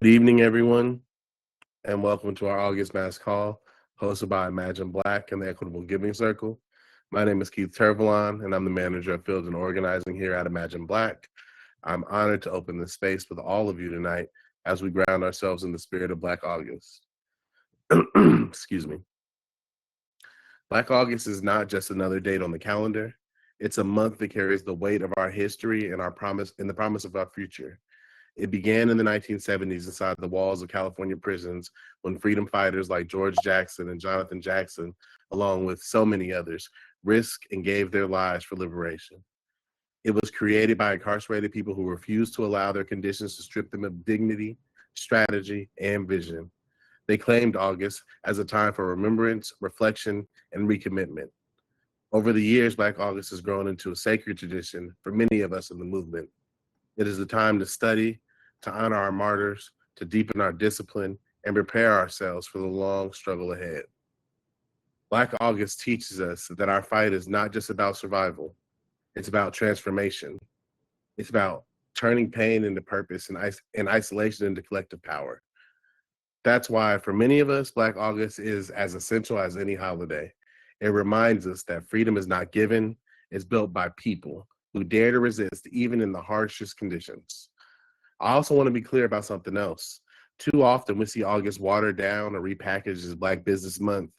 Good evening, everyone, and welcome to our August Mass Call, hosted by Imagine Black and the Equitable Giving Circle. My name is Keith Tervalon, and I'm the manager of Field and Organizing here at Imagine Black. I'm honored to open this space with all of you tonight as we ground ourselves in the spirit of Black August. Excuse me. Black August is not just another date on the calendar. It's a month that carries the weight of our history and the promise of our future. It began in the 1970s inside the walls of California prisons when freedom fighters like George Jackson and Jonathan Jackson, along with so many others, risked and gave their lives for liberation. It was created by incarcerated people who refused to allow their conditions to strip them of dignity, strategy, and vision. They claimed August as a time for remembrance, reflection, and recommitment. Over the years, Black August has grown into a sacred tradition for many of us in the movement. It is a time to study, to honor our martyrs, to deepen our discipline, and prepare ourselves for the long struggle ahead. Black August teaches us that our fight is not just about survival, it's about transformation. It's about turning pain into purpose and isolation into collective power. That's why, for many of us, Black August is as essential as any holiday. It reminds us that freedom is not given, it's built by people who dare to resist even in the harshest conditions. I also want to be clear about something else. Too often we see August watered down or repackaged as Black Business Month.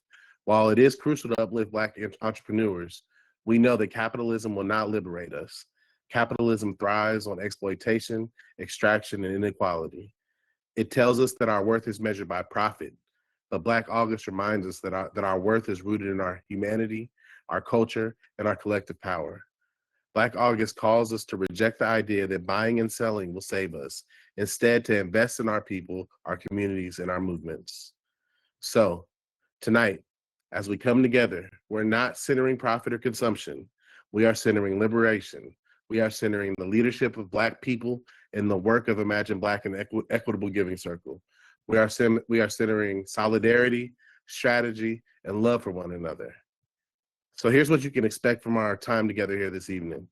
While it is crucial to uplift Black entrepreneurs, we know that capitalism will not liberate us. Capitalism thrives on exploitation, extraction, and inequality. It tells us that our worth is measured by profit, but Black August reminds us that our worth is rooted in our humanity, our culture, and our collective power. Black August calls us to reject the idea that buying and selling will save us, instead to invest in our people, our communities, and our movements. So, tonight, as we come together, we're not centering profit or consumption. We are centering liberation. We are centering the leadership of Black people and the work of Imagine Black and Equitable Giving Circle. We are centering solidarity, strategy, and love for one another. So here's what you can expect from our time together here this evening.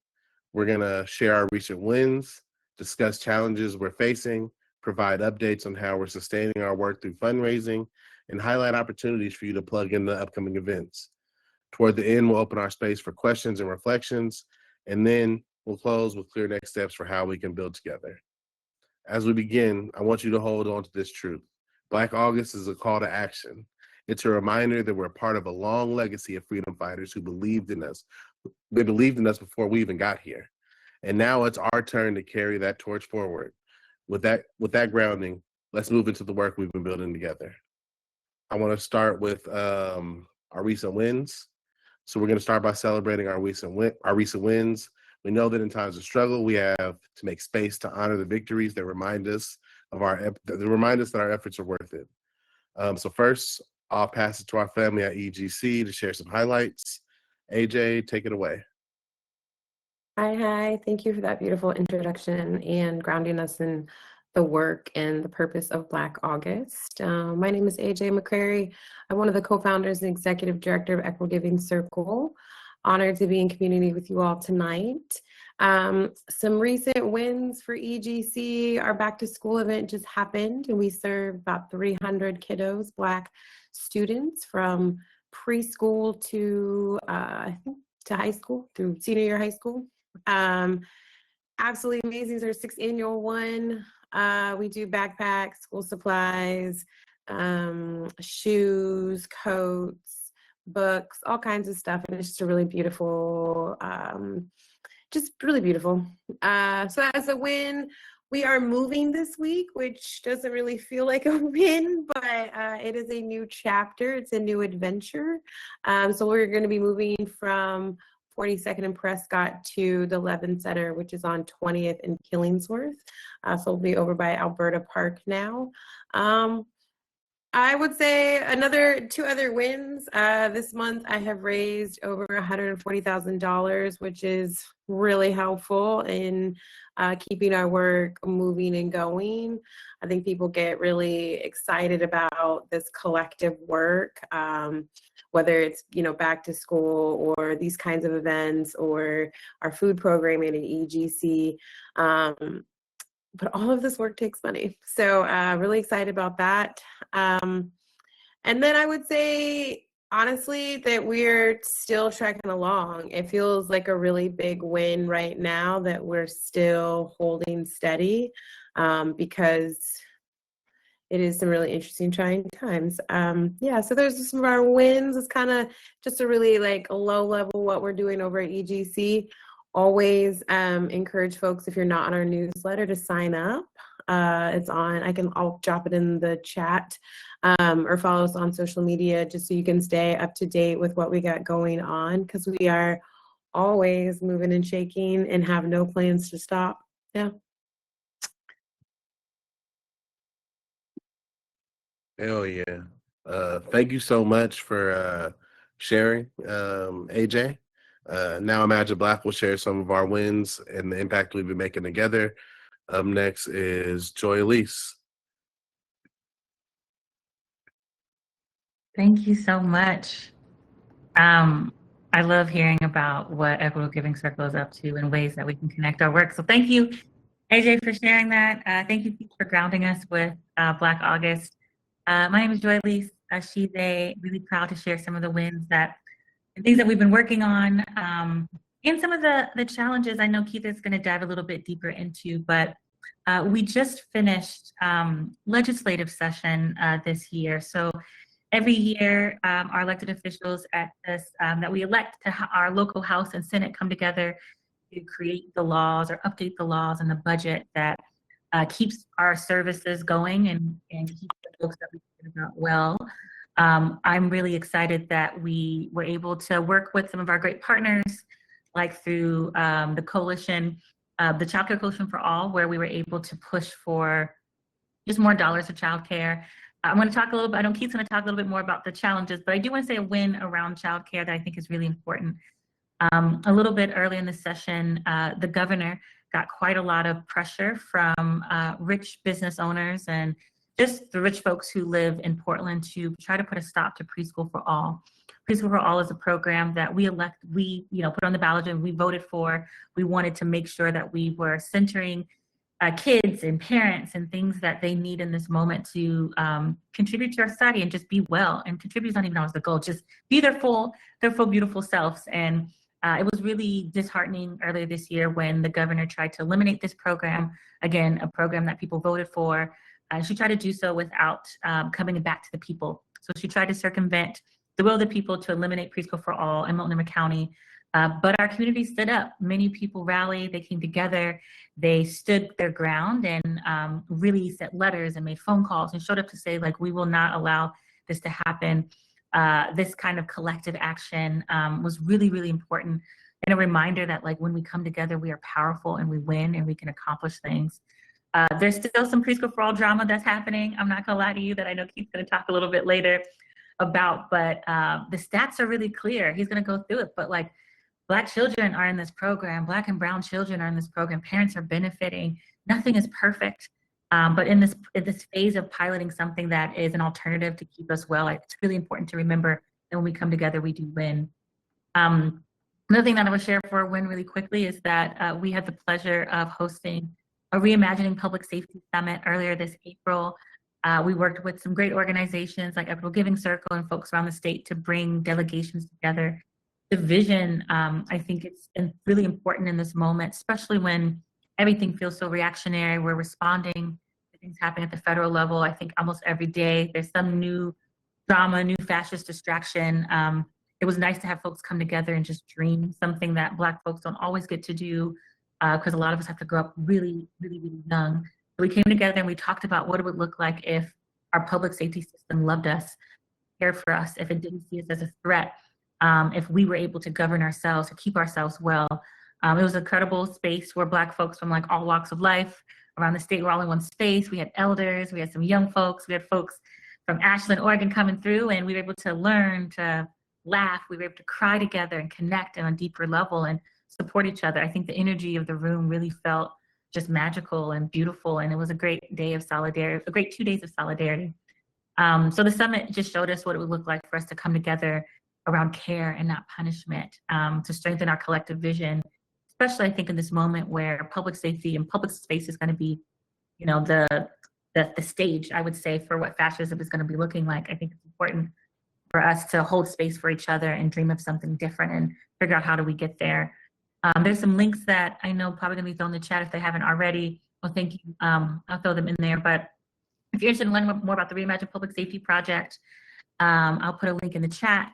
We're going to share our recent wins, discuss challenges we're facing, provide updates on how we're sustaining our work through fundraising, and highlight opportunities for you to plug in the upcoming events. Toward the end, we'll open our space for questions and reflections, and then we'll close with clear next steps for how we can build together. As we begin, I want you to hold on to this truth. Black August is a call to action. It's a reminder that we're part of a long legacy of freedom fighters who believed in us. They believed in us before we even got here. And now it's our turn to carry that torch forward. With that grounding, let's move into the work we've been building together. I want to start with our recent wins. So we're going to start by celebrating our recent wins. We know that in times of struggle, we have to make space to honor the victories that remind us that our efforts are worth it. So first, I'll pass it to our family at EGC to share some highlights. AJ, take it away. Hi. Thank you for that beautiful introduction and grounding us in the work and the purpose of Black August. My name is AJ McCrary. I'm one of the co-founders and executive director of Equitable Giving Circle. Honored to be in community with you all tonight. Some recent wins for EGC. Our back to school event just happened and we served about 300 kiddos, Black students from preschool to high school, through senior year high school. Absolutely amazing. It's our 6th annual one. We do backpacks, school supplies, shoes, coats, books, all kinds of stuff. And it's just a really beautiful, So as a win, we are moving this week, which doesn't really feel like a win, but it is a new chapter. It's a new adventure. So we're going to be moving from 42nd and Prescott to the Levin Center, which is on 20th and Killingsworth. So we'll be over by Alberta Park now. I would say two other wins. This month I have raised over $140,000, which is really helpful in keeping our work moving and going. I think people get really excited about this collective work, whether it's, back to school or these kinds of events or our food programming at EGC. but all of this work takes money. So really excited about that. And then I would say, honestly, that we're still trekking along. It feels like a really big win right now that we're still holding steady, because it is some really interesting, trying times. Yeah, so there's some of our wins. It's kind of just a really like a low level what we're doing over at EGC. Always encourage folks, if you're not on our newsletter, to sign up. It's on, I'll drop it in the chat, or follow us on social media just so you can stay up to date with what we got going on, because we are always moving and shaking and have no plans to stop. Yeah. Hell yeah. Thank you so much for sharing, AJ. Now Imagine Black will share some of our wins and the impact we've been making together. Up next is Joy Alise. Thank you so much. I love hearing about what Equitable Giving Circle is up to and ways that we can connect our work. So thank you, AJ, for sharing that. Thank you for grounding us with Black August. My name is Joy Alise. She's really proud to share some of the wins and things that we've been working on, and some of the challenges I know Keith is going to dive a little bit deeper into, but we just finished legislative session this year. So every year, our elected officials at this, that we elect to our local House and Senate come together to create the laws or update the laws and the budget that keeps our services going and keeps the folks that we care about well. I'm really excited that we were able to work with some of our great partners, like through the coalition, the Child Care Coalition for All, where we were able to push for just more dollars for childcare. I'm going to talk a little bit, I know Keith's going to talk a little bit more about the challenges, but I do want to say a win around childcare that I think is really important. A little bit early in the session, the governor got quite a lot of pressure from rich business owners and just the rich folks who live in Portland to try to put a stop to Preschool for All. Preschool for All is a program that we put on the ballot and we voted for. We wanted to make sure that we were centering kids and parents and things that they need in this moment to contribute to our society and just be well. And contribute is not even always the goal, just be their full, beautiful selves. And it was really disheartening earlier this year when the governor tried to eliminate this program, again, a program that people voted for. She tried to do so without coming back to the people. So she tried to circumvent the will of the people to eliminate Preschool for All in Multnomah County. But our community stood up. Many people rallied, they came together, they stood their ground and really sent letters and made phone calls and showed up to say, like, we will not allow this to happen. This kind of collective action was really, really important, and a reminder that, like, when we come together, we are powerful and we win and we can accomplish things. There's still some Preschool for All drama that's happening. I'm not gonna lie to you that I know Keith's gonna talk a little bit later about, but the stats are really clear. He's gonna go through it, but like, Black children are in this program, Black and brown children are in this program, parents are benefiting. Nothing is perfect, but in this phase of piloting something that is an alternative to keep us well, it's really important to remember that when we come together, we do win. Another thing that I will share for a win really quickly is that we had the pleasure of hosting a Reimagining Public Safety Summit earlier this April. We worked with some great organizations like Equitable Giving Circle and folks around the state to bring delegations together. The vision, I think it's really important in this moment, especially when everything feels so reactionary. We're responding to things happening at the federal level. I think almost every day there's some new drama, new fascist distraction. It was nice to have folks come together and just dream something that Black folks don't always get to do, because a lot of us have to grow up really, really, really young. So we came together and we talked about what it would look like if our public safety system loved us, cared for us, if it didn't see us as a threat. If we were able to govern ourselves, to keep ourselves well. It was an incredible space where Black folks from like all walks of life around the state were all in one space. We had elders, we had some young folks, we had folks from Ashland, Oregon coming through, and we were able to learn, to laugh, we were able to cry together and connect on a deeper level and support each other. I think the energy of the room really felt just magical and beautiful, and it was a great day of solidarity, a great 2 days of solidarity. So the summit just showed us what it would look like for us to come together around care and not punishment, to strengthen our collective vision, especially I think in this moment where public safety and public space is going to be the stage, I would say, for what fascism is going to be looking like. I think it's important for us to hold space for each other and dream of something different and figure out how do we get there. There's some links that I know probably going to be thrown in the chat if they haven't already. Well, thank you. I'll throw them in there. But if you're interested in learning more about the Reimagine Public Safety Project, I'll put a link in the chat.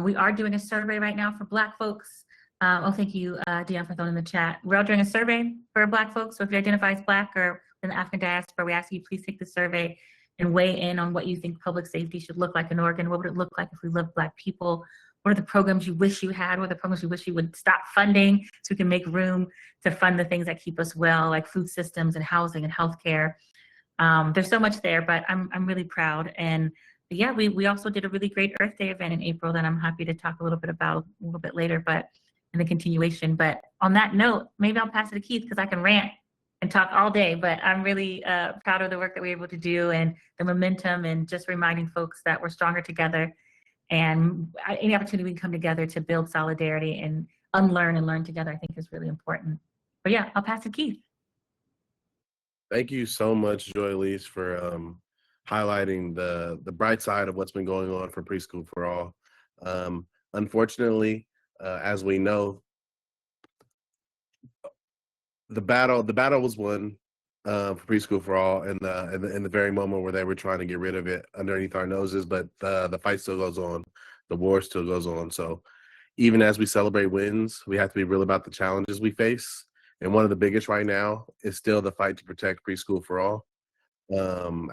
We are doing a survey right now for Black folks. Thank you, Dion, for throwing in the chat. We're all doing a survey for Black folks. So if you identify as Black or in the African diaspora, we ask you please take the survey and weigh in on what you think public safety should look like in Oregon. What would it look like if we loved Black people? What are the programs you wish you had? What are the programs you wish you would stop funding so we can make room to fund the things that keep us well, like food systems and housing and healthcare? There's so much there, but I'm really proud. And yeah, we also did a really great Earth Day event in April that I'm happy to talk a little bit about a little bit later, but in the continuation. But on that note, maybe I'll pass it to Keith because I can rant and talk all day, but I'm really proud of the work that we're able to do and the momentum and just reminding folks that we're stronger together, and any opportunity we can come together to build solidarity and unlearn and learn together, I think is really important. But yeah, I'll pass it to Keith. Thank you so much, Joy Elise, for highlighting the bright side of what's been going on for Preschool for All. Unfortunately, as we know, the battle was won for Preschool for All in the very moment where they were trying to get rid of it underneath our noses, but the fight still goes on, the war still goes on. So even as we celebrate wins, we have to be real about the challenges we face. And one of the biggest right now is still the fight to protect Preschool for All.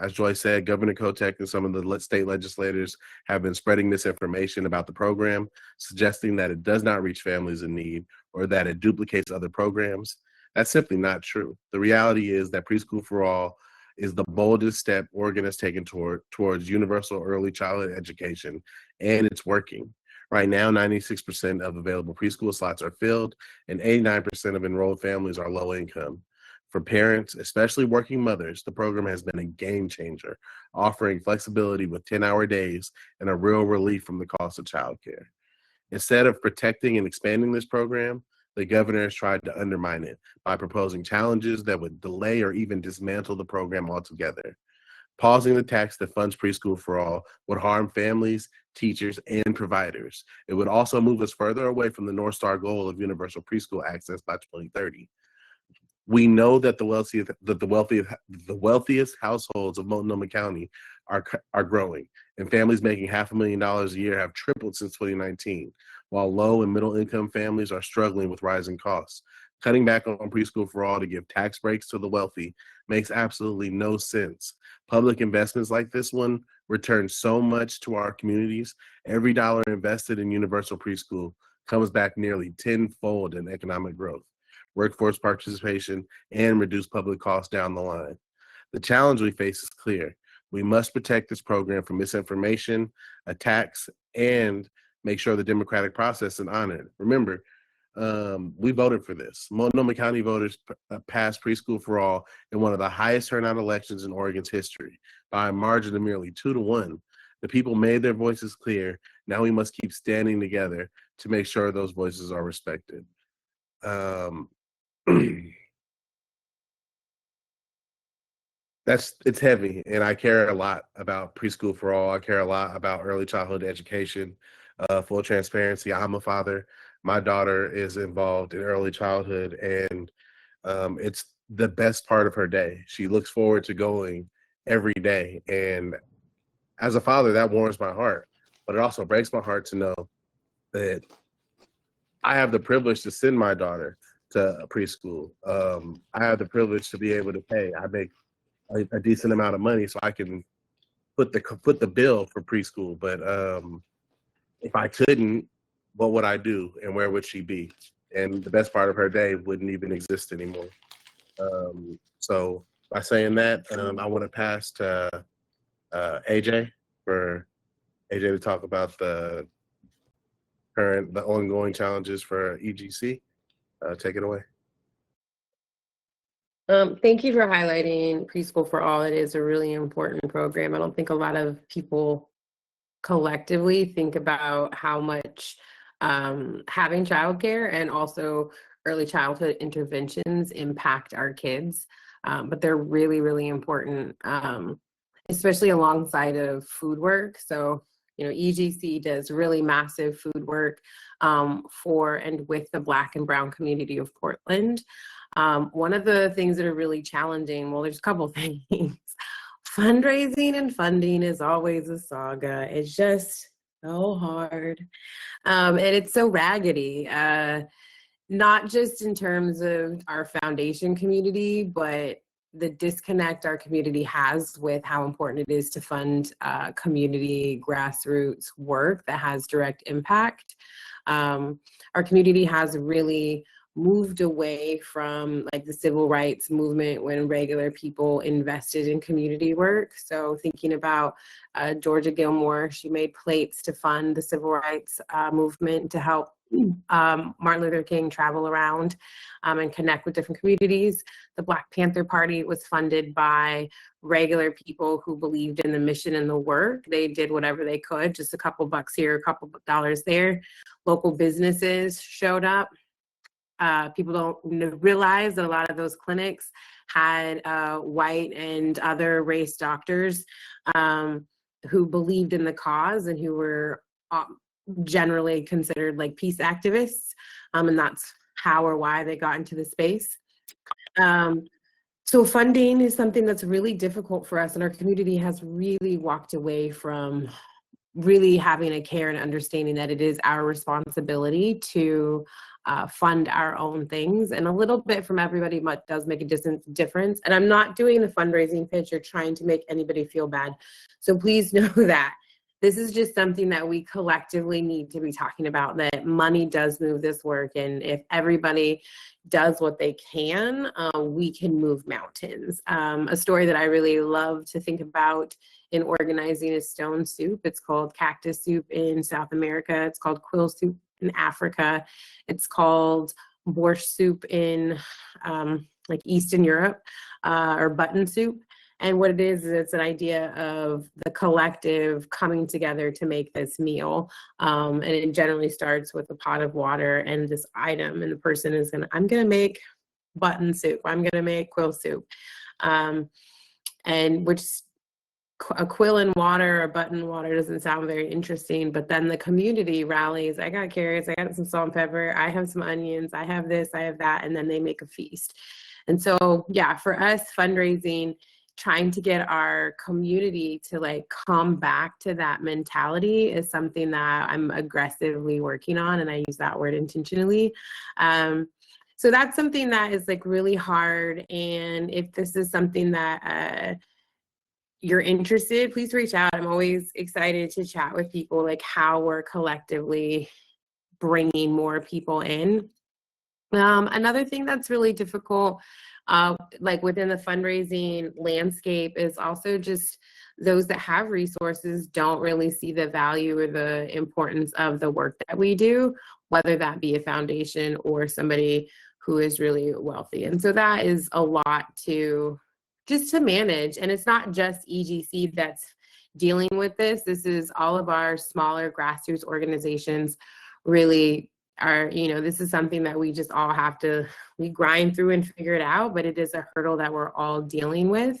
As Joy said, Governor Kotek and some of the state legislators have been spreading misinformation about the program, suggesting that it does not reach families in need or that it duplicates other programs. That's simply not true. The reality is that Preschool for All is the boldest step Oregon has taken towards universal early childhood education, and it's working. Right now, 96% of available preschool slots are filled, and 89% of enrolled families are low income. For parents, especially working mothers, the program has been a game changer, offering flexibility with 10-hour days and a real relief from the cost of childcare. Instead of protecting and expanding this program, the governor has tried to undermine it by proposing challenges that would delay or even dismantle the program altogether. Pausing the tax that funds Preschool for All would harm families, teachers, and providers. It would also move us further away from the North Star goal of universal preschool access by 2030. We know that the wealthiest households of Multnomah County are growing, and families making $500,000 a year have tripled since 2019, while low and middle income families are struggling with rising costs. Cutting back on Preschool for All to give tax breaks to the wealthy makes absolutely no sense. Public investments like this one return so much to our communities. Every dollar invested in universal preschool comes back nearly tenfold in economic growth, workforce participation, and reduced public costs down the line. The challenge we face is clear. We must protect this program from misinformation, attacks, and make sure the democratic process is honored. Remember, we voted for this. Multnomah County voters passed Preschool for All in one of the highest turnout elections in Oregon's history by a margin of nearly 2-1. The people made their voices clear. Now we must keep standing together to make sure those voices are respected. It's heavy, and I care a lot about Preschool for All. I care a lot about early childhood education. Full transparency, I'm a father. My daughter is involved in early childhood, and it's the best part of her day. She looks forward to going every day, and as a father, that warms my heart, but it also breaks my heart to know that I have the privilege to send my daughter to a preschool. I have the privilege to be able to pay. I make a decent amount of money so I can put the bill for preschool. But if I couldn't, what would I do and where would she be? And the best part of her day wouldn't even exist anymore. So by saying that, I want to pass to AJ for AJ to talk about the ongoing challenges for EGC. Take it away. Thank you for highlighting Preschool for All. It is a really important program. I don't think a lot of people collectively think about how much having childcare and also early childhood interventions impact our kids. but they're really, really important, especially alongside of food work. So, EGC does really massive food work for and with the Black and Brown community of Portland. One of the things that are really challenging, well, there's a couple things. Fundraising and funding is always a saga. It's just so hard. And it's so raggedy, not just in terms of our foundation community, but the disconnect our community has with how important it is to fund community grassroots work that has direct impact. Our community has really moved away from like the civil rights movement when regular people invested in community work. So thinking about Georgia Gilmore, she made plates to fund the civil rights movement to help Martin Luther King travel around and connect with different communities. The Black Panther Party was funded by regular people who believed in the mission and the work. They did whatever they could, just a couple bucks here, a couple dollars there. Local businesses showed up. People don't realize that a lot of those clinics had white and other race doctors who believed in the cause and who were generally considered like peace activists. And that's how or why they got into the space. So funding is something that's really difficult for us, and our community has really walked away from really having a care and understanding that it is our responsibility to fund our own things, and a little bit from everybody does make a difference. And I'm not doing the fundraising pitch or trying to make anybody feel bad. So please know that this is just something that we collectively need to be talking about, that money does move this work. And if everybody does what they can, we can move mountains. A story that I really love to think about in organizing is stone soup. It's called cactus soup in South America. It's called quill soup in Africa. It's called borscht soup in like Eastern Europe, or button soup. And what it is it's an idea of the collective coming together to make this meal. And it generally starts with a pot of water and this item. And the person is I'm going to make button soup. I'm going to make quill soup. And which a quill and water or button water doesn't sound very interesting, but then the community rallies. I got carrots, I got some salt and pepper, I have some onions, I have this, I have that, and then they make a feast. And so, yeah, for us, fundraising, trying to get our community to like come back to that mentality is something that I'm aggressively working on, and I use that word intentionally. So that's something that is like really hard. And if this is something that you're interested, please reach out. I'm always excited to chat with people, like how we're collectively bringing more people in. Another thing that's really difficult, like within the fundraising landscape, is also just those that have resources don't really see the value or the importance of the work that we do, whether that be a foundation or somebody who is really wealthy. And so that is a lot to manage. And it's not just EGC that's dealing with this. This is all of our smaller grassroots organizations really are, this is something that we just all have to, we grind through and figure it out, but it is a hurdle that we're all dealing with.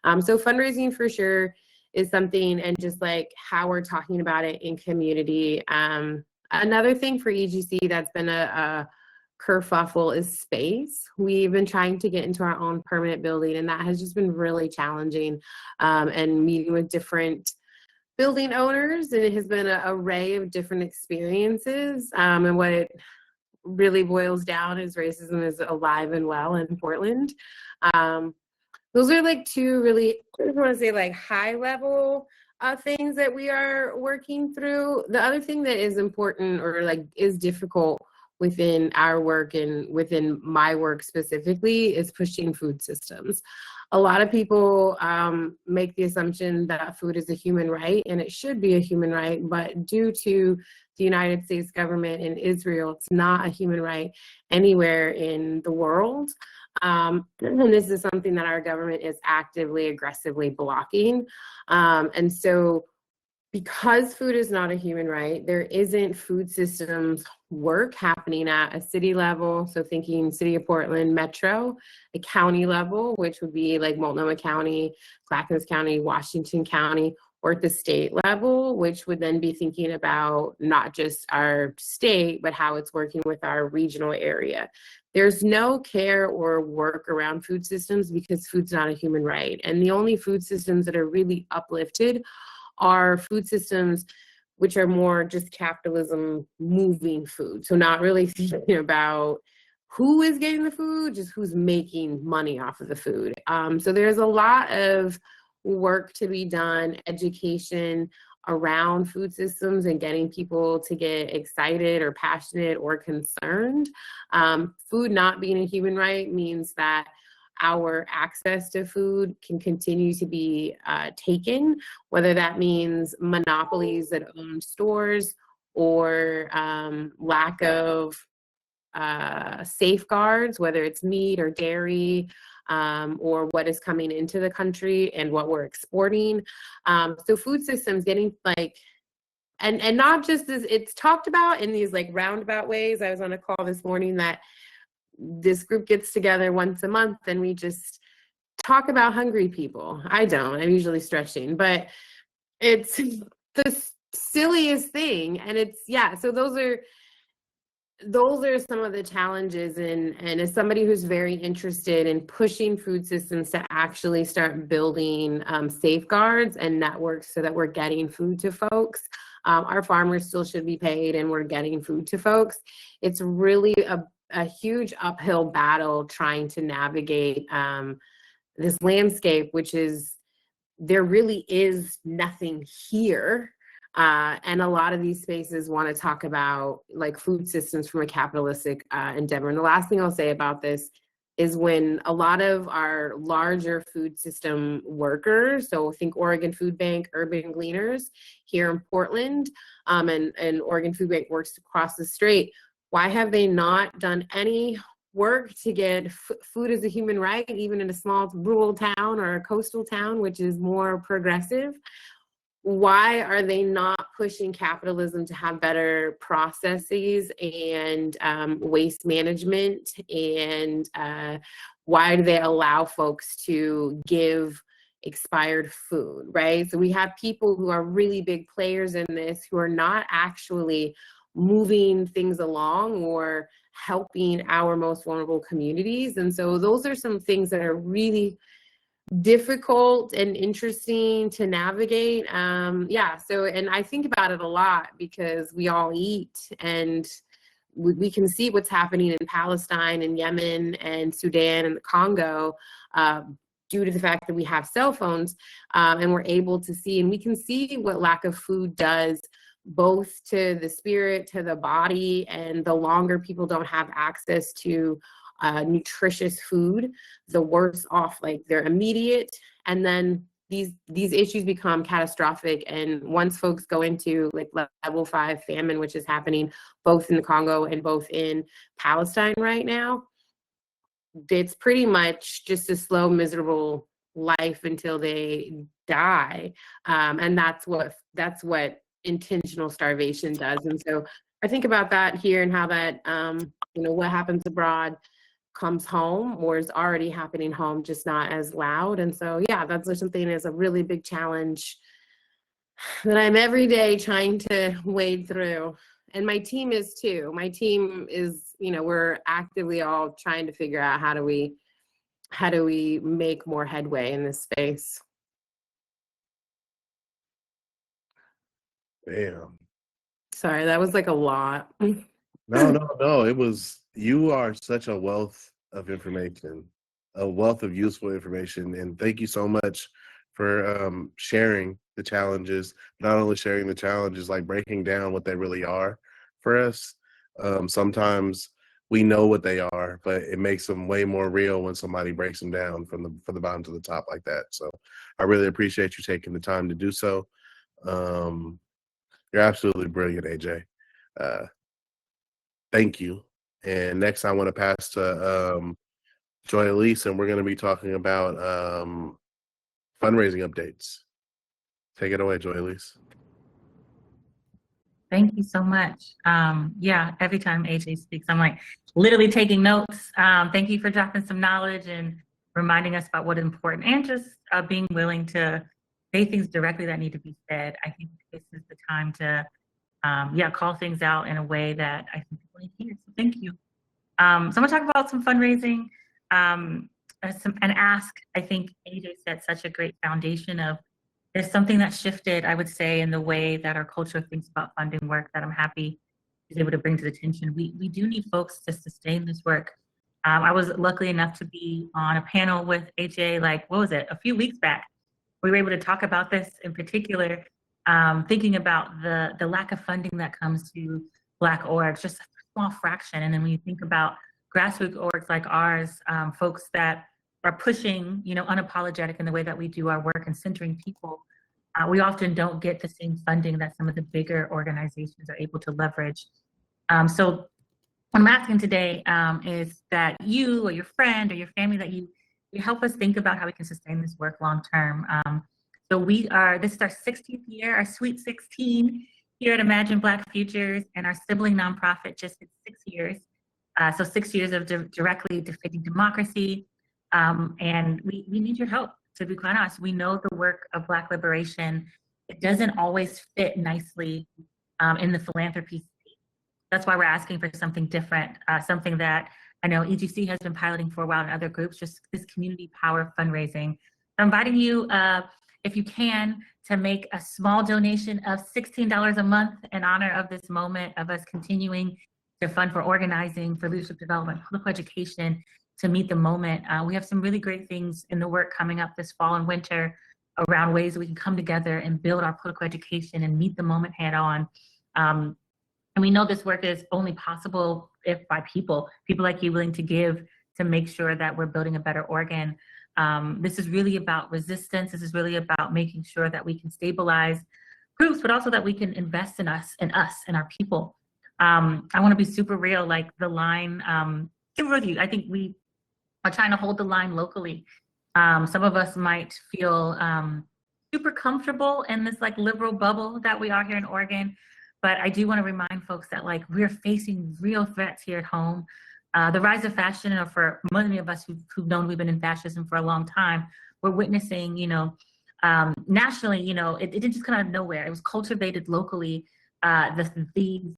So fundraising for sure is something, and just like how we're talking about it in community. Another thing for EGC that's been a kerfuffle is space. We've been trying to get into our own permanent building, and that has just been really challenging, and meeting with different building owners, and it has been an array of different experiences. And what it really boils down is racism is alive and well in Portland. Those are like two really, I just want to say like high level things that we are working through. The other thing that is important or like is difficult within our work and within my work specifically is pushing food systems. A lot of people make the assumption that food is a human right, and it should be a human right, but due to the United States government and Israel, it's not a human right anywhere in the world. And this is something that our government is actively, aggressively blocking. And so because food is not a human right, there isn't food systems work happening at a city level. So thinking city of Portland metro, a county level, which would be like Multnomah County, Clackamas County, Washington County, or at the state level, which would then be thinking about not just our state, but how it's working with our regional area. There's no care or work around food systems because food's not a human right. And the only food systems that are really uplifted are food systems which are more just capitalism moving food. So not really thinking about who is getting the food, just who's making money off of the food. So there's a lot of work to be done, education around food systems and getting people to get excited or passionate or concerned. Food not being a human right means that our access to food can continue to be taken, whether that means monopolies that own stores or lack of safeguards, whether it's meat or dairy, or what is coming into the country and what we're exporting. So food systems getting like, and not just this, it's talked about in these like roundabout ways. I was on a call this morning that this group gets together once a month and we just talk about hungry people. I don't, I'm usually stretching, but it's the silliest thing. And it's, yeah, so those are some of the challenges. And as somebody who's very interested in pushing food systems to actually start building safeguards and networks so that we're getting food to folks, our farmers still should be paid and we're getting food to folks. It's really a huge uphill battle trying to navigate this landscape, which is, there really is nothing here. And a lot of these spaces want to talk about like food systems from a capitalistic endeavor. And the last thing I'll say about this is when a lot of our larger food system workers, so think Oregon Food Bank, Urban Gleaners here in Portland, and Oregon Food Bank works across the strait, why have they not done any work to get food as a human right, even in a small rural town or a coastal town, which is more progressive? Why are they not pushing capitalism to have better processes and waste management? And why do they allow folks to give expired food, right? So we have people who are really big players in this who are not actually moving things along or helping our most vulnerable communities. And so those are some things that are really difficult and interesting to navigate. Yeah, so, and I think about it a lot because we all eat and we can see what's happening in Palestine and Yemen and Sudan and the Congo due to the fact that we have cell phones and we're able to see, and we can see what lack of food does both to the spirit, to the body, and the longer people don't have access to nutritious food, the worse off like they're immediate. And then these issues become catastrophic. And once folks go into like level 5 famine, which is happening both in the Congo and both in Palestine right now, it's pretty much just a slow, miserable life until they die. And that's what intentional starvation does. And so I think about that here and how that, what happens abroad comes home or is already happening home, just not as loud. And so, yeah, that's something that's a really big challenge that I'm every day trying to wade through. And my team is too. My team is, we're actively all trying to figure out how do we make more headway in this space. Damn. Sorry, that was like a lot. No. It was, you are such a wealth of information, a wealth of useful information. And thank you so much for sharing the challenges, not only sharing the challenges, like breaking down what they really are for us. Sometimes we know what they are, but it makes them way more real when somebody breaks them down from the bottom to the top like that. So I really appreciate you taking the time to do so. You're absolutely brilliant, AJ. Thank you. And next I want to pass to Joy Alise, and we're going to be talking about fundraising updates. Take it away, Joy Alise. Thank you so much. Yeah, every time AJ speaks, I'm like literally taking notes. Thank you for dropping some knowledge and reminding us about what is important and just being willing to say things directly that need to be said. I think this is the time to, yeah, call things out in a way that I think people need to hear. So thank you. So I'm gonna talk about some fundraising, and ask. I think AJ set such a great foundation of there's something that shifted, I would say, in the way that our culture thinks about funding work that I'm happy is able to bring to the attention. We do need folks to sustain this work. I was lucky enough to be on a panel with AJ, like, what was it, a few weeks back. We were able to talk about this in particular, thinking about the lack of funding that comes to Black orgs, just a small fraction. And then when you think about grassroots orgs like ours, folks that are pushing, unapologetic in the way that we do our work and centering people, we often don't get the same funding that some of the bigger organizations are able to leverage. So what I'm asking today is that you or your friend or your family, that you help us think about how we can sustain this work long term. So this is our 16th year, our sweet 16 here at Imagine Black Futures, and our sibling nonprofit just hit 6 years. So 6 years of directly defending democracy. And we need your help, to be quite honest. We know the work of Black liberation, it doesn't always fit nicely in the philanthropy space. That's why we're asking for something different, something that I know EGC has been piloting for a while in other groups, just this community power fundraising. I'm inviting you, if you can, to make a small donation of $16 a month in honor of this moment of us continuing to fund for organizing, for leadership development, political education, to meet the moment. We have some really great things in the work coming up this fall and winter around ways we can come together and build our political education and meet the moment head on. And we know this work is only possible if by people like you willing to give to make sure that we're building a better Oregon. This is really about resistance. This is really about making sure that we can stabilize groups, but also that we can invest in us and our people. I want to be super real, like the line, with you. I think we are trying to hold the line locally. Some of us might feel super comfortable in this like liberal bubble that we are here in Oregon, but I do want to remind folks that like we're facing real threats here at home. The rise of fashion, or for many of us who've known we've been in fascism for a long time, we're witnessing, nationally, it didn't just come out of nowhere. It was cultivated locally. The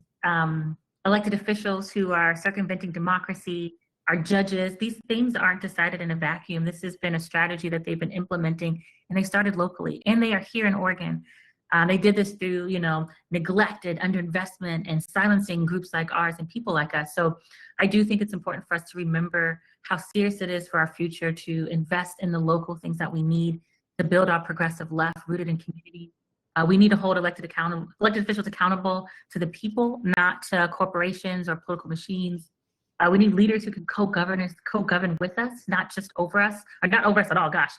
elected officials who are circumventing democracy, our judges, these things aren't decided in a vacuum. This has been a strategy that they've been implementing, and they started locally, and they are here in Oregon. They did this through, neglected underinvestment and silencing groups like ours and people like us. So I do think it's important for us to remember how serious it is for our future to invest in the local things that we need to build our progressive left rooted in community. We need to hold elected officials accountable to the people, not to corporations or political machines. We need leaders who can co-govern with us, not just over us, or not over us at all, gosh.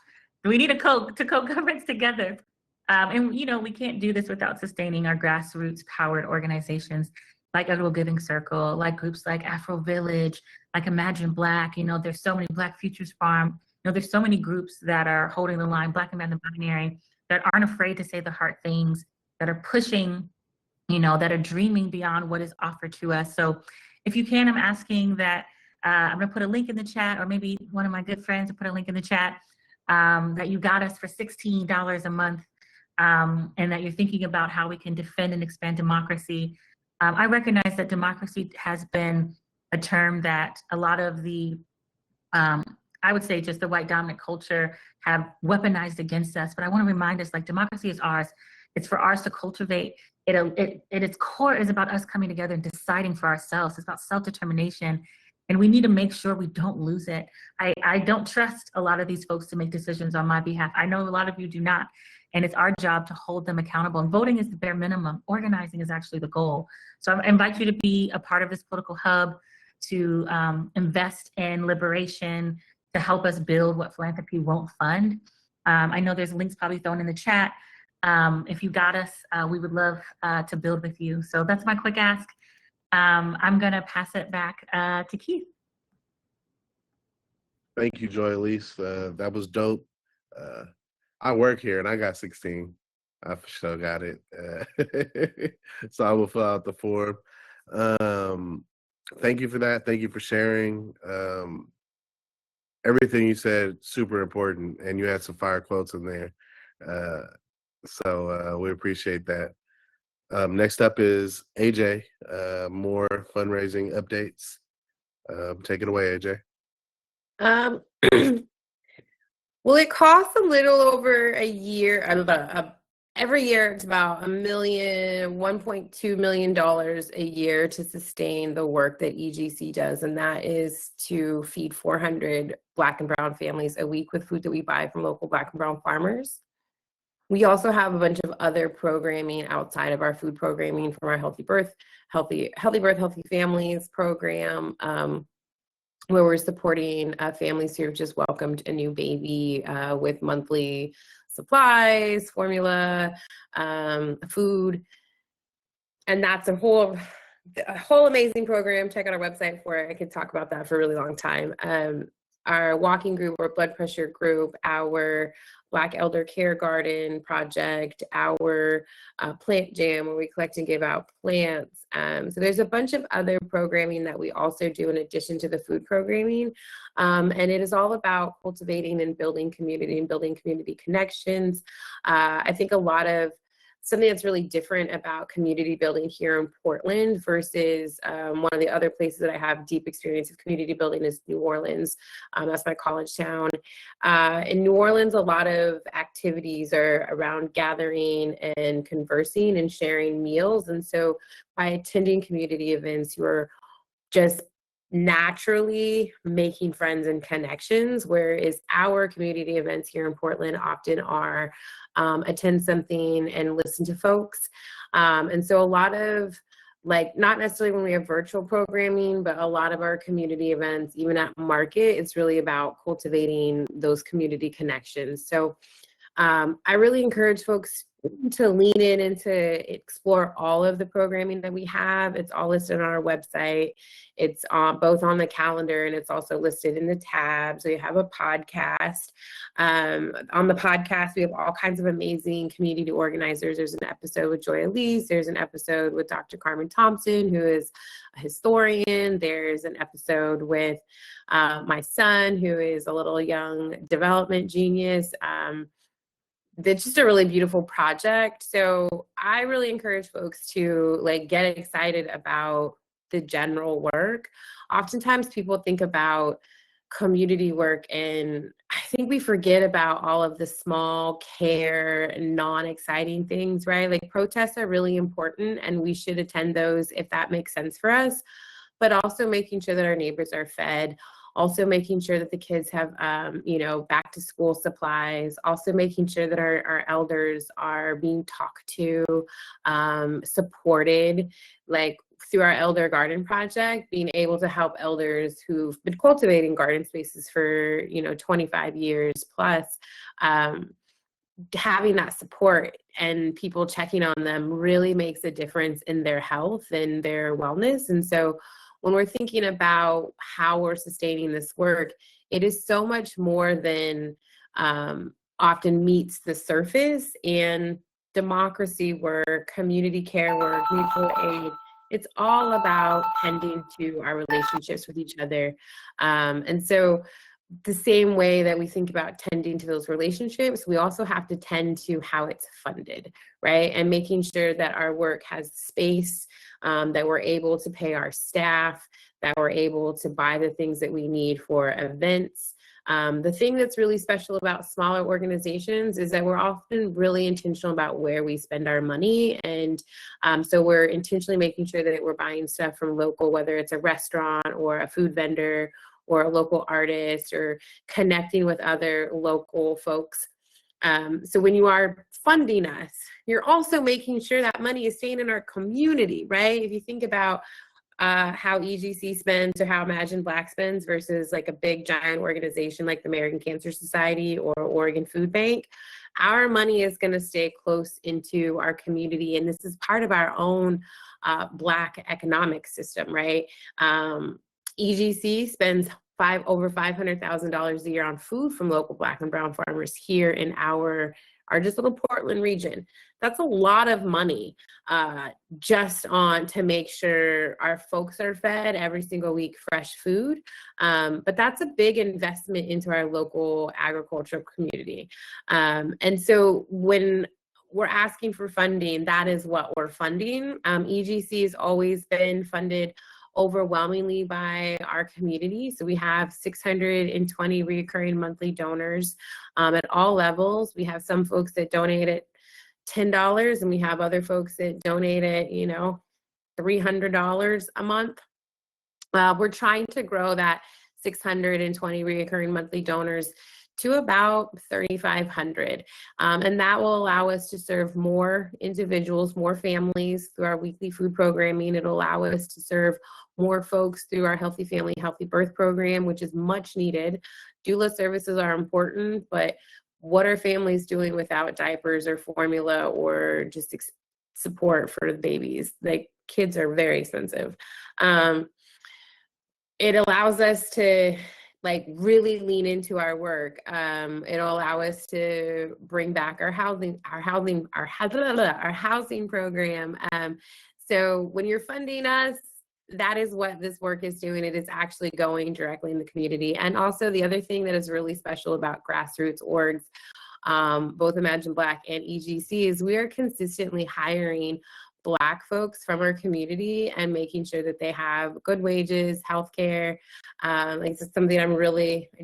We need to co-govern together. And we can't do this without sustaining our grassroots powered organizations like Equitable Giving Circle, like groups like Afro Village, like Imagine Black. There's so many Black Futures Farm. There's so many groups that are holding the line, Black and non-binary, that aren't afraid to say the hard things, that are pushing, that are dreaming beyond what is offered to us. So if you can, I'm asking that, I'm gonna put a link in the chat, or maybe one of my good friends will put a link in the chat, that you got us for $16 a month. And that you're thinking about how we can defend and expand democracy. I recognize that democracy has been a term that a lot of the, I would say just the white dominant culture have weaponized against us. But I want to remind us, like, democracy is ours. It's for ours to cultivate. At its core is about us coming together and deciding for ourselves. It's about self-determination. And we need to make sure we don't lose it. I don't trust a lot of these folks to make decisions on my behalf. I know a lot of you do not. And it's our job to hold them accountable. And voting is the bare minimum. Organizing is actually the goal. So I invite you to be a part of this political hub, to invest in liberation, to help us build what philanthropy won't fund. I know there's links probably thrown in the chat. If you got us, we would love to build with you. So that's my quick ask. I'm gonna pass it back to Keith. Thank you, Joy Alise. That was dope. I work here and I got 16. I for sure got it. So I will fill out the form. Thank you for that. Thank you for sharing. Everything you said, super important, and you had some fire quotes in there. So we appreciate that. Next up is AJ, more fundraising updates. Take it away, AJ. Um, well, it costs a little over a year. Every year, it's about $1.2 million a year to sustain the work that EGC does, and that is to feed 400 Black and Brown families a week with food that we buy from local Black and Brown farmers. We also have a bunch of other programming outside of our food programming from our Healthy Birth, Healthy Families program, where we're supporting families who have just welcomed a new baby with monthly supplies, formula, food. And that's a whole amazing program. Check out our website for it. I could talk about that for a really long time. Our walking group or blood pressure group, our Black Elder Care Garden project, our plant jam where we collect and give out plants. So there's a bunch of other programming that we also do in addition to the food programming. And it is all about cultivating and building community connections. I think something that's really different about community building here in Portland versus one of the other places that I have deep experience of community building is New Orleans. That's my college town. In New Orleans, a lot of activities are around gathering and conversing and sharing meals. And so by attending community events, you are just naturally making friends and connections, whereas our community events here in Portland often are attend something and listen to folks. And so a lot of, like, not necessarily when we have virtual programming, but a lot of our community events, even at market, it's really about cultivating those community connections. So I really encourage folks to lean in and to explore all of the programming that we have. It's all listed on our website. It's both on the calendar and it's also listed in the tabs. We have a podcast. On the podcast, we have all kinds of amazing community organizers. There's an episode with Joy Alise. There's an episode with Dr. Carmen Thompson, who is a historian. There's an episode with my son, who is a little young development genius. It's just a really beautiful project. So I really encourage folks to get excited about the general work. Oftentimes people think about community work and I think we forget about all of the small care, non-exciting things, right? Like protests are really important and we should attend those if that makes sense for us, but also making sure that our neighbors are fed, also making sure that the kids have, back to school supplies, also making sure that our elders are being talked to, supported, like through our Elder Garden Project, being able to help elders who've been cultivating garden spaces for, 25 years plus, having that support and people checking on them really makes a difference in their health and their wellness. And so when we're thinking about how we're sustaining this work, it is so much more than often meets the surface. And democracy work, community care work, mutual aid, it's all about tending to our relationships with each other. And so the same way that we think about tending to those relationships, we also have to tend to how it's funded, right? And making sure that our work has space, that we're able to pay our staff, that we're able to buy the things that we need for events. The thing that's really special about smaller organizations is that we're often really intentional about where we spend our money. And so we're intentionally making sure that we're buying stuff from local, whether it's a restaurant or a food vendor or a local artist, or connecting with other local folks. So when you are funding us, you're also making sure that money is staying in our community, right? If you think about how EGC spends or how Imagine Black spends versus like a big giant organization like the American Cancer Society or Oregon Food Bank, our money is going to stay close into our community. And this is part of our own Black economic system, right? EGC spends over $500,000 a year on food from local Black and Brown farmers here in our our just little Portland region. That's a lot of money just on to make sure our folks are fed every single week, fresh food. But that's a big investment into our local agricultural community. And so when we're asking for funding, that is what we're funding. EGC has always been funded overwhelmingly by our community. So we have 620 recurring monthly donors at all levels. We have some folks that donate at $10, and we have other folks that donate at, $300 a month. We're trying to grow that 620 recurring monthly donors to about 3,500. And that will allow us to serve more individuals, more families through our weekly food programming. It'll allow us to serve more folks through our Healthy Family, Healthy Birth program, which is much needed. Doula services are important, but what are families doing without diapers or formula or just support for the babies? Like, kids are very expensive. It allows us to really lean into our work. It'll allow us to bring back our housing program. So when you're funding us, that is what this work is doing. It is actually going directly in the community. And also the other thing that is really special about grassroots orgs, both Imagine Black and EGC, is we are consistently hiring Black folks from our community and making sure that they have good wages, healthcare. This is something I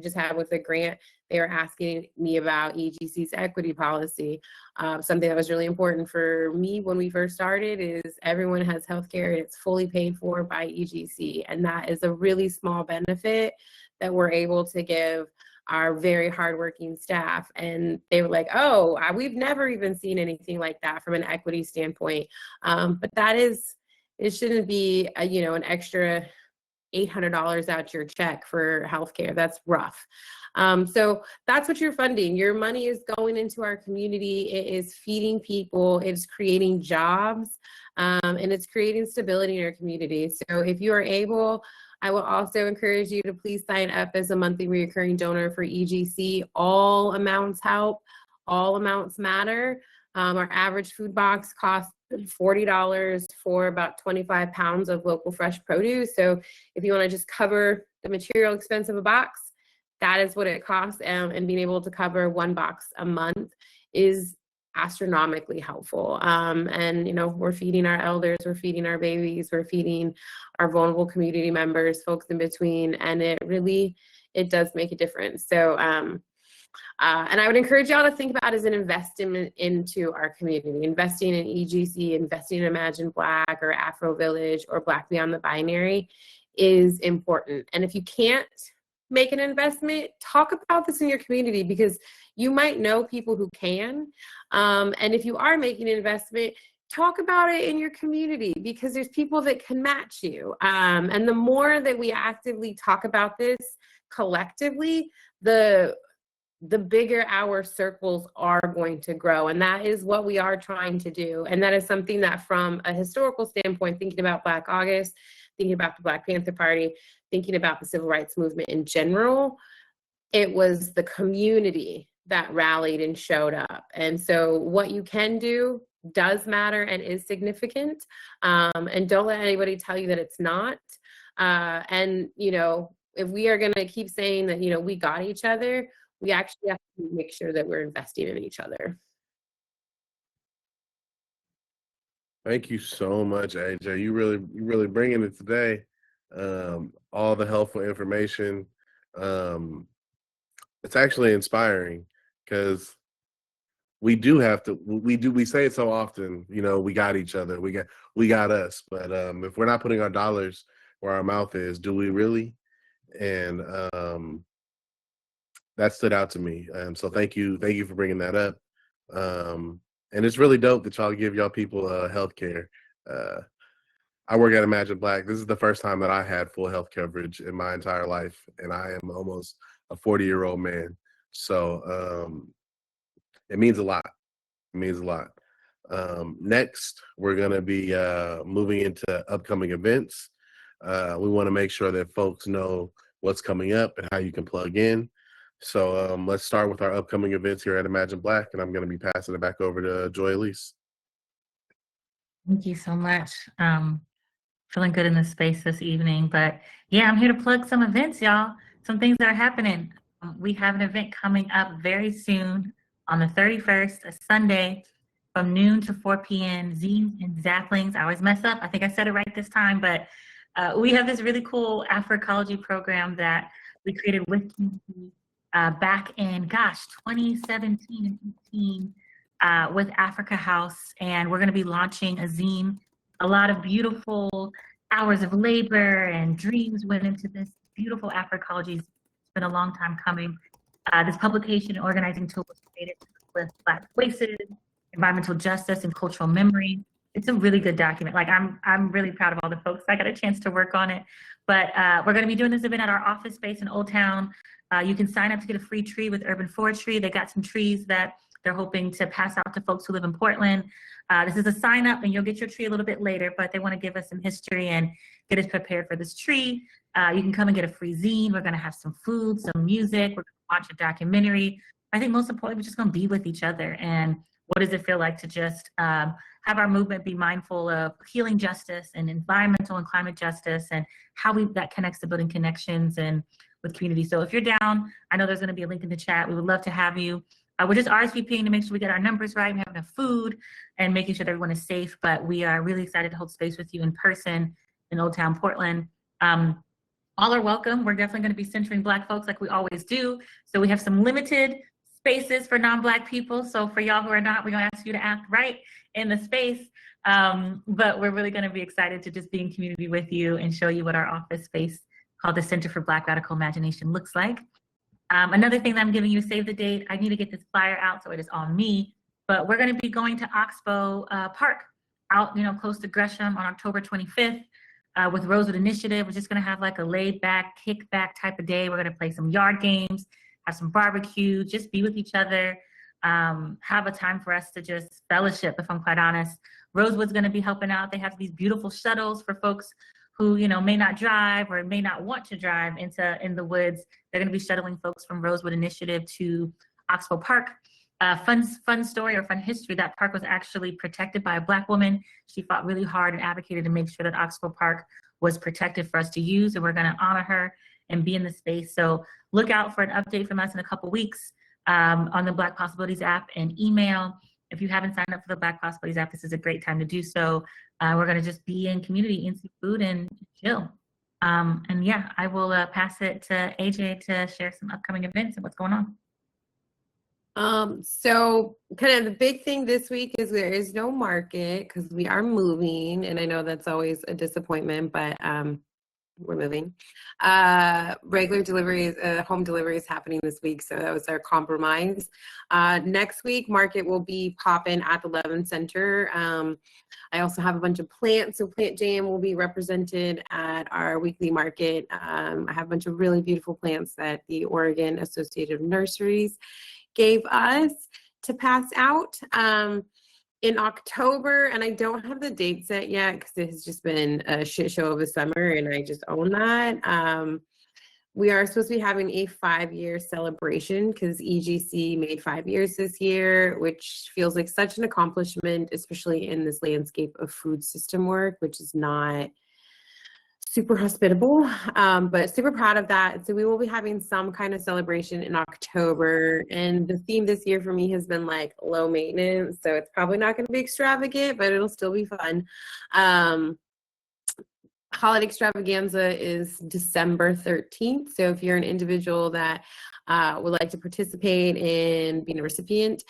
just had with a grant. They were asking me about EGC's equity policy. Something that was really important for me when we first started is everyone has healthcare and it's fully paid for by EGC. And that is a really small benefit that we're able to give our very hardworking staff. And they were like, oh, we've never even seen anything like that from an equity standpoint. But it shouldn't be an extra $800 out your check for healthcare. That's rough. So that's what you're funding. Your money is going into our community. It is feeding people. It's creating jobs, and it's creating stability in your community. So if you are able, I will also encourage you to please sign up as a monthly recurring donor for EGC. All amounts help. All amounts matter. Our average food box costs $40 for about 25 pounds of local fresh produce. So if you want to just cover the material expense of a box, that is what it costs. And being able to cover one box a month is astronomically helpful. And we're feeding our elders, we're feeding our babies, we're feeding our vulnerable community members, folks in between, and it does make a difference. So and I would encourage y'all to think about it as an investment into our community. Investing in EGC, investing in Imagine Black or Afro Village or Black Beyond the Binary is important. And if you can't make an investment, talk about this in your community, because you might know people who can. And if you are making an investment, talk about it in your community, because there's people that can match you. And the more that we actively talk about this collectively, the bigger our circles are going to grow. And that is what we are trying to do. And that is something that, from a historical standpoint, thinking about Black August, thinking about the Black Panther Party, thinking about the civil rights movement in general, it was the community that rallied and showed up. And so what you can do does matter and is significant. And don't let anybody tell you that it's not. And, if we are going to keep saying that, we got each other, we actually have to make sure that we're investing in each other. Thank you so much, AJ. You really bringing it today. All the helpful information. It's actually inspiring, because we say it so often, we got each other, we got us. But if we're not putting our dollars where our mouth is, do we really? And that stood out to me. So thank you for bringing that up. And it's really dope that y'all give y'all people health care. I work at Imagine Black. This is the first time that I had full health coverage in my entire life, and I am almost a 40-year-old man. So it means a lot. It means a lot. Next, we're going to be moving into upcoming events. We want to make sure that folks know what's coming up and how you can plug in. So let's start with our upcoming events here at Imagine Black, and I'm going to be passing it back over to Joy Alise. Thank you so much. Feeling good in this space this evening, but yeah, I'm here to plug some events, y'all. Some things that are happening. We have an event coming up very soon on the 31st, a Sunday, from noon to 4 p.m. Zines and Zaplings. I always mess up. I think I said it right this time, but we have this really cool Afroecology program that we created with community back in, 2017 and 18 with Africa House, and we're going to be launching a zine. A lot of beautiful hours of labor and dreams went into this beautiful Afroecology. It's been a long time coming. This publication and organizing tool was created with Black voices, environmental justice, and cultural memory. It's a really good document. Like I'm really proud of all the folks. I got a chance to work on it. But we're going to be doing this event at our office space in Old Town. You can sign up to get a free tree with Urban Forestry. They got some trees that they're hoping to pass out to folks who live in Portland. This is a sign up and you'll get your tree a little bit later, but they want to give us some history and get us prepared for this tree. You can come and get a free zine. We're going to have some food, some music. We're going to watch a documentary. I think most importantly, we're just going to be with each other. And what does it feel like to just have our movement be mindful of healing justice and environmental and climate justice, and how that connects to building connections and with community. So if you're down, I know there's going to be a link in the chat. We would love to have you. We're just RSVPing to make sure we get our numbers right and have enough food and making sure that everyone is safe. But we are really excited to hold space with you in person in Old Town Portland. All are welcome. We're definitely going to be centering Black folks like we always do. So we have some limited spaces for non-Black people. So for y'all who are not, we're going to ask you to act right in the space. But we're really going to be excited to just be in community with you and show you what our office space called the Center for Black Radical Imagination looks like. Another thing that I'm giving you, save the date. I need to get this flyer out, so it is on me. But we're going to be going to Oxbow Park out, close to Gresham on October 25th with Rosewood Initiative. We're just going to have like a laid back, kick back type of day. We're going to play some yard games, have some barbecue, just be with each other, have a time for us to just fellowship, if I'm quite honest. Rosewood's going to be helping out. They have these beautiful shuttles for folks who may not drive or may not want to drive in the woods. They're going to be shuttling folks from Rosewood Initiative to Oxbow Park. Fun story or fun history, that park was actually protected by a Black woman. She fought really hard and advocated to make sure that Oxbow Park was protected for us to use, and we're going to honor her and be in the space. So look out for an update from us in a couple weeks on the Black Possibilities app and email. If you haven't signed up for the Black Possibilities app, this is a great time to do so. We're going to just be in community, eat food, and chill. And yeah, I will pass it to AJ to share some upcoming events and what's going on. So kind of the big thing this week is there is no market because we are moving, and I know that's always a disappointment, but we're moving. Regular deliveries, home delivery is happening this week, so that was our compromise. Next week, market will be popping at the Levin Center. I also have a bunch of plants, so Plant Jam will be represented at our weekly market. I have a bunch of really beautiful plants that the Oregon Associated of Nurseries gave us to pass out in October, and I don't have the date set yet because it has just been a shit show of a summer, and I just own that. We are supposed to be having a 5-year celebration because EGC made 5 years this year, which feels like such an accomplishment, especially in this landscape of food system work, which is not super hospitable, but super proud of that. So we will be having some kind of celebration in October, and the theme this year for me has been like low maintenance, so it's probably not going to be extravagant, but it'll still be fun. Holiday extravaganza is December 13th, so if you're an individual that would like to participate in being a recipient,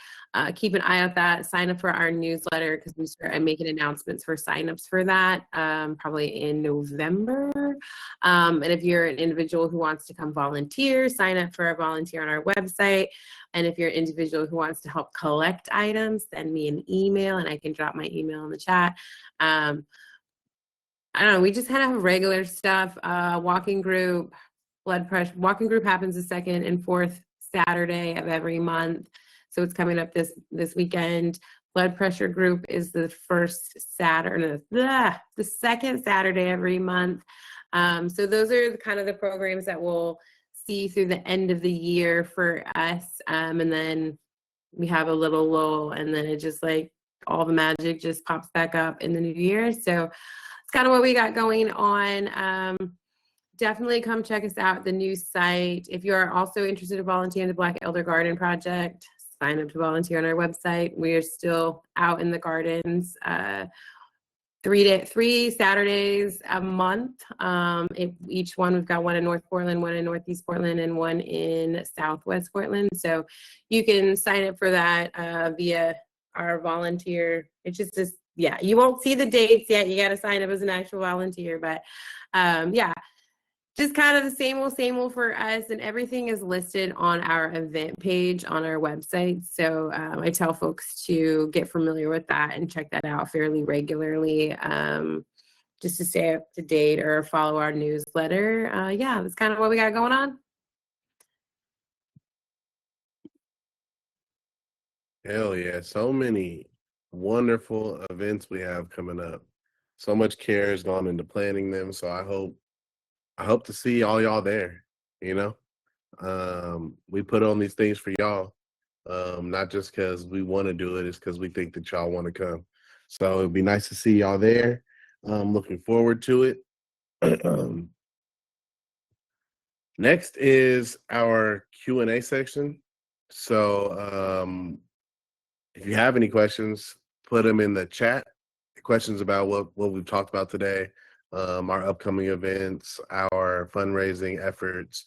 keep an eye out that. Sign up for our newsletter because we start making announcements for signups for that probably in November. And if you're an individual who wants to come volunteer, sign up for a volunteer on our website. And if you're an individual who wants to help collect items, send me an email and I can drop my email in the chat. I don't know, we just kind of have regular stuff, walking group, blood pressure. Walking group happens the 2nd and 4th Saturday of every month. So it's coming up this weekend. Blood pressure group is the first Saturday, the 2nd Saturday every month. So those are kind of the programs that will see through the end of the year for us. And then we have a little lull, and then it just like all the magic just pops back up in the new year. So it's kind of what we got going on. Definitely come check us out, the new site. If you are also interested in volunteering in the Black Elder Garden Project, sign up to volunteer on our website. We are still out in the gardens 3 Saturdays a month. Each one, we've got one in North Portland, one in Northeast Portland, and one in Southwest Portland. So you can sign up for that via our volunteer. It's just this, yeah, you won't see the dates yet. You got to sign up as an actual volunteer, but yeah. Just kind of the same old for us, and everything is listed on our event page on our website. So I tell folks to get familiar with that and check that out fairly regularly, just to stay up to date or follow our newsletter. Yeah, that's kind of what we got going on. Hell yeah, so many wonderful events we have coming up. So much care has gone into planning them, so I hope to see all y'all there, you know. We put on these things for y'all, not just because we want to do it, it's because we think that y'all want to come. So it'd be nice to see y'all there. Looking forward to it. Next is our Q&A section. So if you have any questions, put them in the chat. Questions about what we've talked about today. Our upcoming events, our fundraising efforts,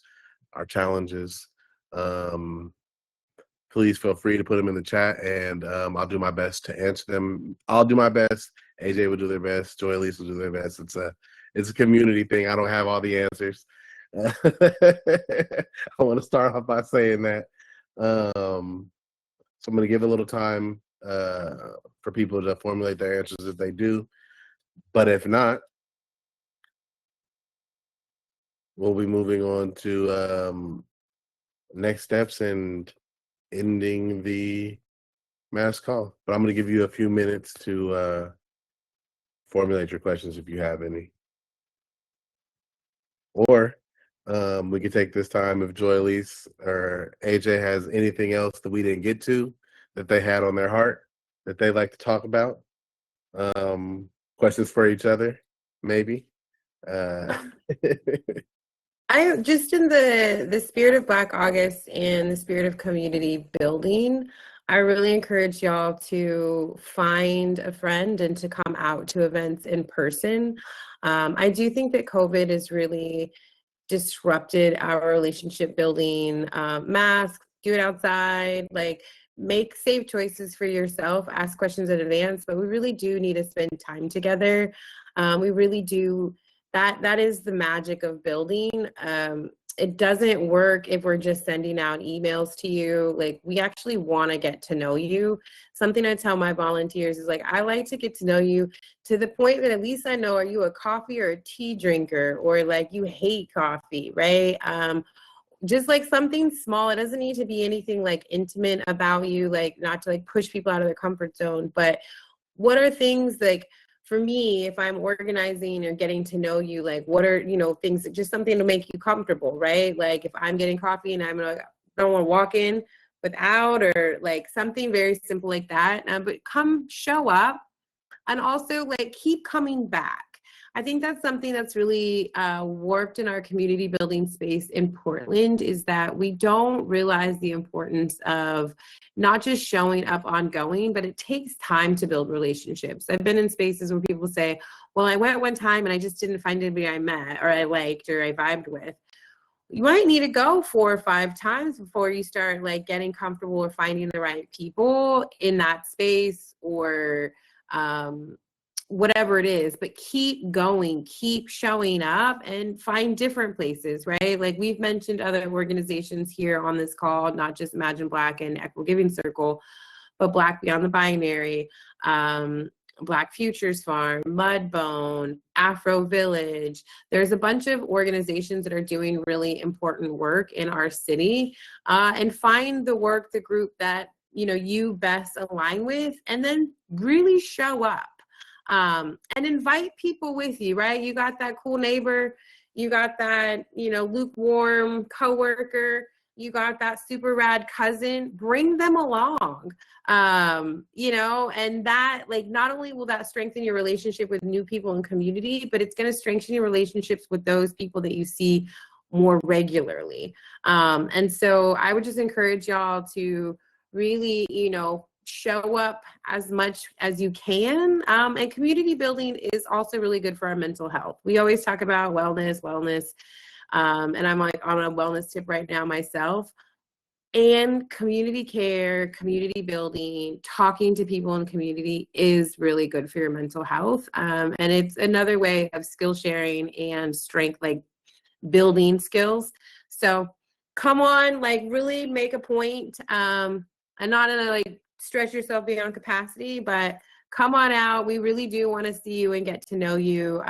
our challenges. Please feel free to put them in the chat, and I'll do my best to answer them. I'll do my best. AJ will do their best. Joy Elise will do their best. It's a community thing. I don't have all the answers. I want to start off by saying that. So I'm going to give a little time for people to formulate their answers if they do. But if not, we'll be moving on to next steps and ending the mass call. But I'm going to give you a few minutes to formulate your questions if you have any. Or we could take this time if Joy Elise or AJ has anything else that we didn't get to that they had on their heart that they'd like to talk about. Questions for each other, maybe. I just, in the spirit of Black August and the spirit of community building, I really encourage y'all to find a friend and to come out to events in person. I do think that COVID has really disrupted our relationship building. Mask, do it outside, like make safe choices for yourself, ask questions in advance, but we really do need to spend time together. We really do. That is the magic of building. It doesn't work if we're just sending out emails to you. Like, we actually want to get to know you. Something I tell my volunteers is like, I like to get to know you to the point that at least I know, are you a coffee or a tea drinker, or like you hate coffee, right? Just like something small. It doesn't need to be anything like intimate about you, like not to like push people out of their comfort zone, but what are things like, for me, if I'm organizing or getting to know you, like what are, things, just something to make you comfortable, right? Like if I'm getting coffee and I don't want to walk in without, or like something very simple like that. But come show up, and also like keep coming back. I think that's something that's really warped in our community building space in Portland, is that we don't realize the importance of not just showing up ongoing, but it takes time to build relationships. I've been in spaces where people say, well, I went one time and I just didn't find anybody I met or I liked or I vibed with. You might need to go 4 or 5 times before you start like getting comfortable or finding the right people in that space, or whatever it is. But keep going, keep showing up, and find different places, right? Like we've mentioned other organizations here on this call, not just Imagine Black and Equitable Giving Circle, but Black Beyond the Binary, Black Futures Farm, Mudbone, Afro Village. There's a bunch of organizations that are doing really important work in our city, and find the group that you best align with, and then really show up. And invite people with you, right? You got that cool neighbor, you got that, you know, lukewarm coworker, you got that super rad cousin, bring them along. You know, and that, like, not only will that strengthen your relationship with new people and community, but it's going to strengthen your relationships with those people that you see more regularly. And so I would just encourage y'all to really, you know, show up as much as you can. And community building is also really good for our mental health. We always talk about wellness. And I'm like on a wellness tip right now myself. And community care, community building, talking to people in community is really good for your mental health. And it's another way of skill sharing and strength, like building skills. So come on, like really make a point, and not in a like stretch yourself beyond capacity, but come on out. We really do want to see you and get to know you.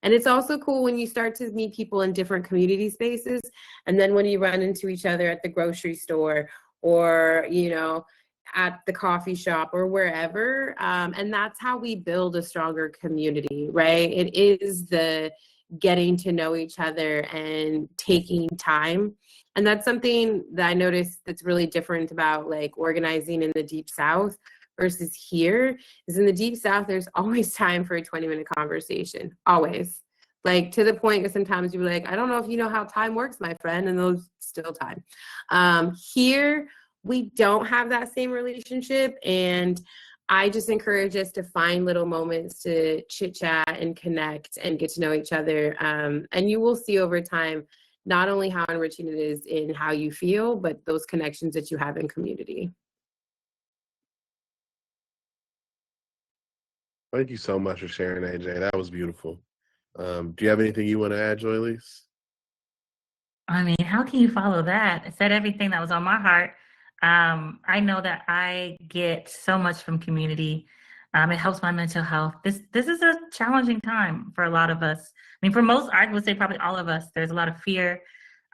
And it's also cool when you start to meet people in different community spaces. And then when you run into each other at the grocery store or, you know, at the coffee shop or wherever. And that's how we build a stronger community, right? It is the getting to know each other and taking time. And that's something that I noticed that's really different about like organizing in the Deep South versus here. Is in the Deep South, there's always time for a 20-minute conversation, always. Like to the point that sometimes you're like, I don't know if you know how time works, my friend, and those still time. Here, we don't have that same relationship, and I just encourage us to find little moments to chit chat and connect and get to know each other. And you will see over time, not only how enriching it is in how you feel, but those connections that you have in community. Thank you so much for sharing, AJ. That was beautiful. Do you have anything you want to add, Joy Elise? I mean, how can you follow that? It said everything that was on my heart. I know that I get so much from community. It helps my mental health. This is a challenging time for a lot of us. I mean, for most, I would say probably all of us, there's a lot of fear.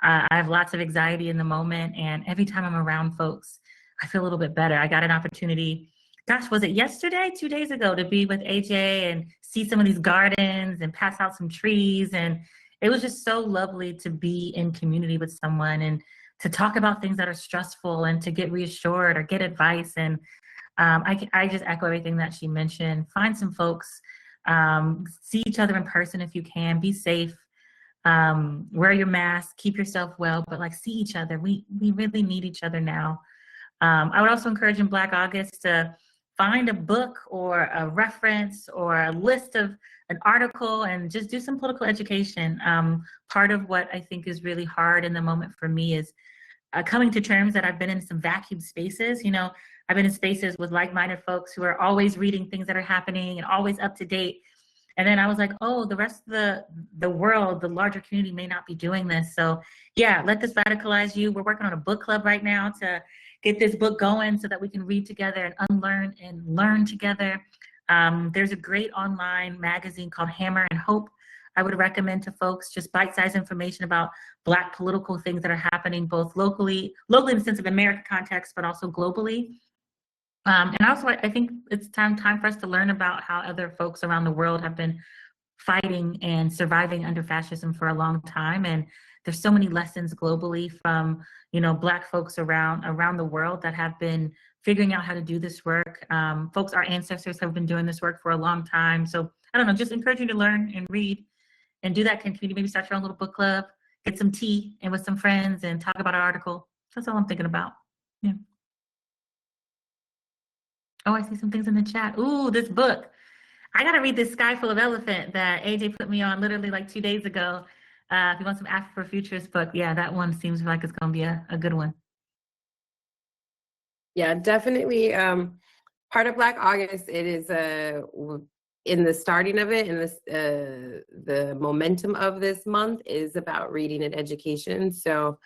I have lots of anxiety in the moment. And every time I'm around folks, I feel a little bit better. I got an opportunity, gosh, was it yesterday, 2 days ago, to be with AJ and see some of these gardens and pass out some trees. And it was just so lovely to be in community with someone and to talk about things that are stressful and to get reassured or get advice. And I just echo everything that she mentioned. Find some folks, see each other in person if you can, be safe, wear your mask, keep yourself well, but like see each other. We really need each other now. I would also encourage in Black August to find a book or a reference or a list of an article and just do some political education. Part of what I think is really hard in the moment for me is coming to terms that I've been in some vacuum spaces. You know, I've been in spaces with like-minded folks who are always reading things that are happening and always up to date. And then I was like, oh, the rest of the world, the larger community may not be doing this. So yeah, let this radicalize you. We're working on a book club right now to get this book going so that we can read together and unlearn and learn together. There's a great online magazine called Hammer and Hope. I would recommend to folks just bite-sized information about Black political things that are happening both locally in the sense of American context, but also globally. And also, I think it's time for us to learn about how other folks around the world have been fighting and surviving under fascism for a long time. And there's so many lessons globally from, you know, Black folks around the world that have been figuring out how to do this work. Folks, our ancestors have been doing this work for a long time. So I don't know, just encourage you to learn and read and do that community. Maybe start your own little book club, get some tea and with some friends and talk about an article. That's all I'm thinking about. Yeah. Oh, I see some things in the chat. Ooh, this book. I got to read this Sky Full of Elephant that AJ put me on literally like 2 days ago. If you want some Afrofuturist book, yeah, that one seems like it's going to be a good one. Yeah, definitely. Part of Black August, it is in the starting of it, and this the momentum of this month is about reading and education. So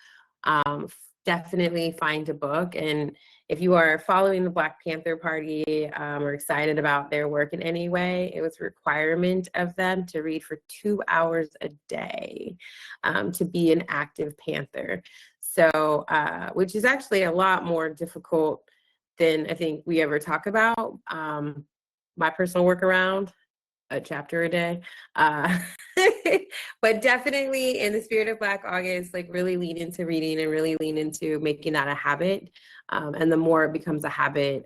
definitely find a book. And if you are following the Black Panther Party or excited about their work in any way, it was a requirement of them to read for 2 hours a day to be an active Panther. So, which is actually a lot more difficult than I think we ever talk about. My personal workaround a chapter a day. But definitely in the spirit of Black August, like really lean into reading and really lean into making that a habit. And the more it becomes a habit,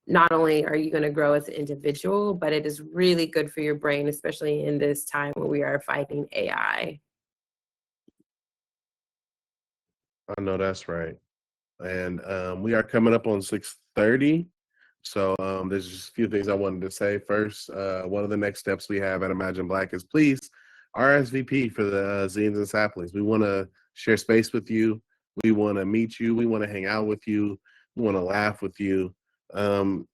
not only are you going to grow as an individual, but it is really good for your brain, especially in this time when we are fighting AI. I know that's right. And we are coming up on 6:30. So there's just a few things I wanted to say. First, one of the next steps we have at Imagine Black is please RSVP for the Zines and Saplings. We want to share space with you. We want to meet you. We want to hang out with you. We want to laugh with you.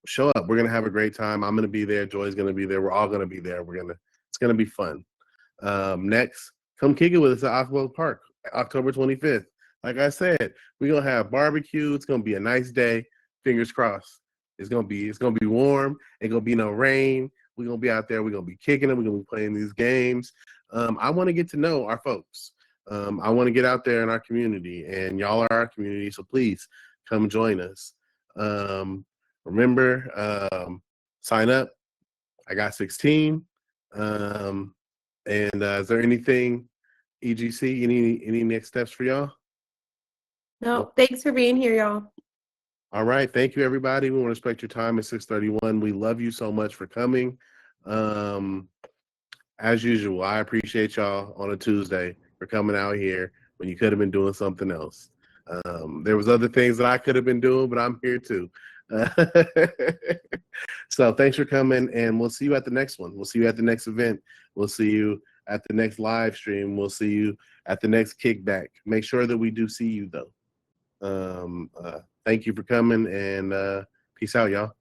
Show up. We're going to have a great time. I'm going to be there. Joy's going to be there. We're all going to be there. It's going to be fun. Next, come kick it with us at Aqua Park, October 25th. Like I said, we're going to have barbecue. It's going to be a nice day. Fingers crossed. It's gonna be warm. Ain't gonna be no rain. We're gonna be out there. We're gonna be kicking it. We're gonna be playing these games. I want to get to know our folks. I want to get out there in our community, and y'all are our community. So please come join us. Remember, sign up. I got 16. And is there anything, EGC? Any next steps for y'all? No, thanks for being here, y'all. All right. Thank you, everybody. We want to respect your time at 6:31. We love you so much for coming. As usual, I appreciate y'all on a Tuesday for coming out here when you could have been doing something else. There was other things that I could have been doing, but I'm here too. So thanks for coming, and we'll see you at the next one. We'll see you at the next event. We'll see you at the next live stream. We'll see you at the next kickback. Make sure that we do see you, though. Thank you for coming, and peace out, y'all.